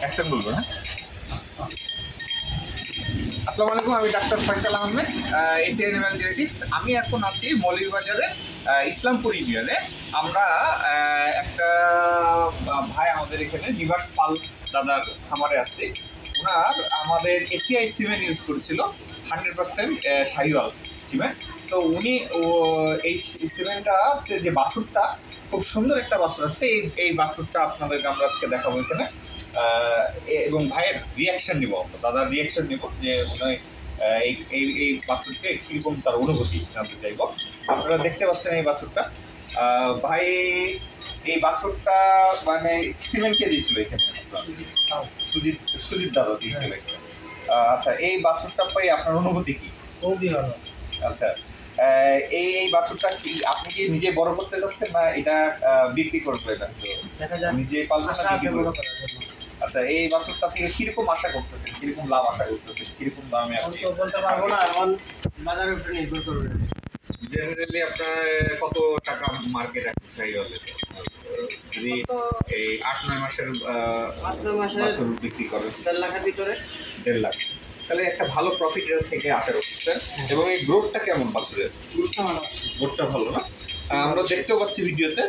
Action বলবো না। আসসালামু আলাইকুম, আমি doctor Faisal Ahmed, ACI animal genetics. আমি এখন আছি মৌলভীবাজারে ইসলামপুর ইউনিয়নে। আমরা একটা ভাই আমাদের এখানে নিবাস পাল দাদার খামারে আসছি। ওনার আমাদের এসিআই সিমেন্ট ইউজ করেছিল 100% শাহিওয়াল সিমেন্ট। তো উনি এই সিমেন্টটাতে যে বাছুরটা খুব সুন্দর একটা বাছুর আছে, এই বাছুরটা আপনাদেরকে আমরা আজকে দেখাবো এখানে, এবং ভাইয়ের রিয়াকশন নিব, দাদার রিয়াকশন নিব যে উনি এই বাছুরকে কিরকম তার অনুভূতি জানতে চাইব। আপনারা দেখতে পাচ্ছেন এই বাছুরটা। ভাই এই বাছুরটা মানে সিমেন্ট কে দিয়েছিল এখানে? সুজিত দাদা দিয়েছিল এখানে। আচ্ছা, এই বাছুরটা পাই আপনার অনুভূতি কি? খুবই ভালো। আচ্ছা, এই বাছুরটা কি আপনি কি নিজে বড় করতে যাচ্ছেন না এটা বিক্রি করবে? দেখা যাক, নিজে পালবেন না বিক্রি করবেন? আচ্ছা, এই বাছুরটা থেকে কিরকম আশা করতেছেন, কিরকম লাভ আশা করতেছেন, কিরকম দামে? আপনি বলতে পারবো না, এখন বাজারের উপরে নির্ভর করবে। জেনারেলি আপনার কত টাকা মার্কেট আছে শাহিওয়ালে? যদি এই 8-9 মাসের বাছুর বিক্রি করেন 1.5 লাখের ভিতরে, 1.5 লাখ, তাহলে একটা ভালো প্রফিট থেকে আশা করতেছেন। এবং এই গ্রোথটা কেমন বাছুরের? গ্রোথটা ভালো না? আমরা দেখতেও পাচ্ছি ভিডিওতে।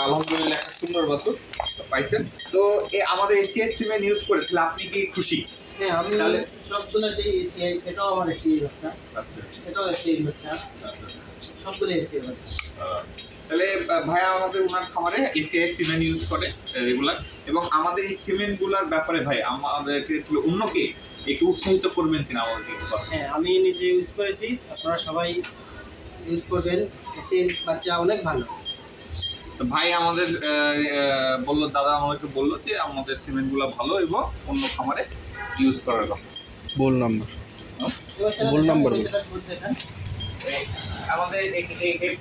আলহামদুলিল্লাহ একটা সুন্দর বাছুর পাইছেন। তো আমাদের এসিআই সিমেন্ট ইউজ করে তাহলে আপনি কি খুশি? হ্যাঁ, আমি তাহলে সবগুলো যে এসিআই, এটাও আমার এসিআই বাচ্চা। আচ্ছা, এটাও এসিআই বাচ্চা। সবগুলো এসিআই বাচ্চা। তাহলে ভাইয়া আমাদের ওনার খামারে এসিআই সিমেন্ট ইউজ করে রেগুলার। এবং আমাদের এই সিমেন্টগুলোর ব্যাপারে ভাই আমাদেরকে অন্যকে একটু উৎসাহিত করবেন কিনা আমাদেরকে? হ্যাঁ, আমি নিজে ইউজ করেছি, আপনারা সবাই ইউজ করবেন। এসিআই বাচ্চা অনেক ভালো। তো ভাই আমাদের বললো, দাদা আমাদেরকে বললো যে আমাদের সিমেন্টগুলো ভালো এবং অন্য খামারে ইউজ করার কথা। বল নাম্বার আমাদের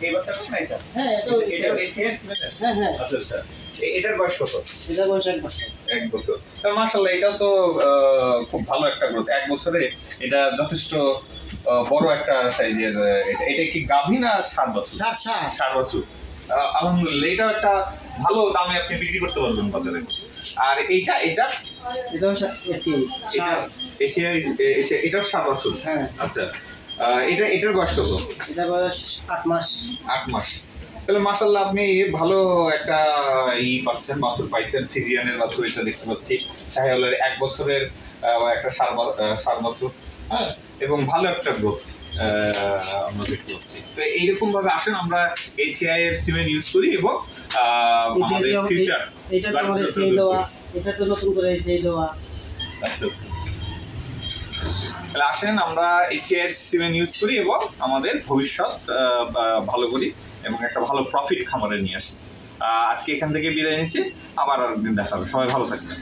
এই বাচ্চাটা না এটা? হ্যাঁ, আচ্ছা আচ্ছা, এটার বয়স কত? এটার বয়স 1 বছর। 1 বছর। মাশাআল্লাহ, এটা তো খুব ভালো একটা গ্রোথ। 1 বছরে এটা যথেষ্ট বড় একটা সাইজের। এটা কি গাভী না 7 বছর? 7 বছর। আলহামদুলিল্লাহ, এটা একটা ভালো দামে আপনি বিক্রি করতে পারবেন বাজারে। আর এটাও এশিয়াই, এটাও 7 বছর। হ্যাঁ। আচ্ছা, এটার বয়স কত? এটার বয়স 8 মাস। 8 মাস। তাহলে মাশাআল্লাহ আপনি ভালো একটা পাচ্ছেন, বাছুর পাইছেন। ফিজিয়ানের বাছুর এটা দেখতে পাচ্ছি, শাহিওয়ালের 1 বছরের একটা 7 বছর। হ্যাঁ, এবং ভালো একটা গ্রোথ আমরা দেখতে পাচ্ছি। তো এইরকম ভাবে আসেন, আমরা এসিআই এর সিমেন্ট ইউজ করি এবং আমাদের ফিউচার এটা তো আমাদের সেই দেওয়া, এটা তো নতুন করে সেই দেওয়া। আচ্ছা আচ্ছা, তাহলে আসেন আমরা এসিআই এর সিমেন্ট ইউজ করি এবং আমাদের ভবিষ্যৎ ভালো করি এবং একটা ভালো প্রফিট খামারে নিয়ে আসি। আজকে এখান থেকে বিদায় নিচ্ছি, আবার আরেকদিন দেখা হবে। সবাই ভালো থাকবেন।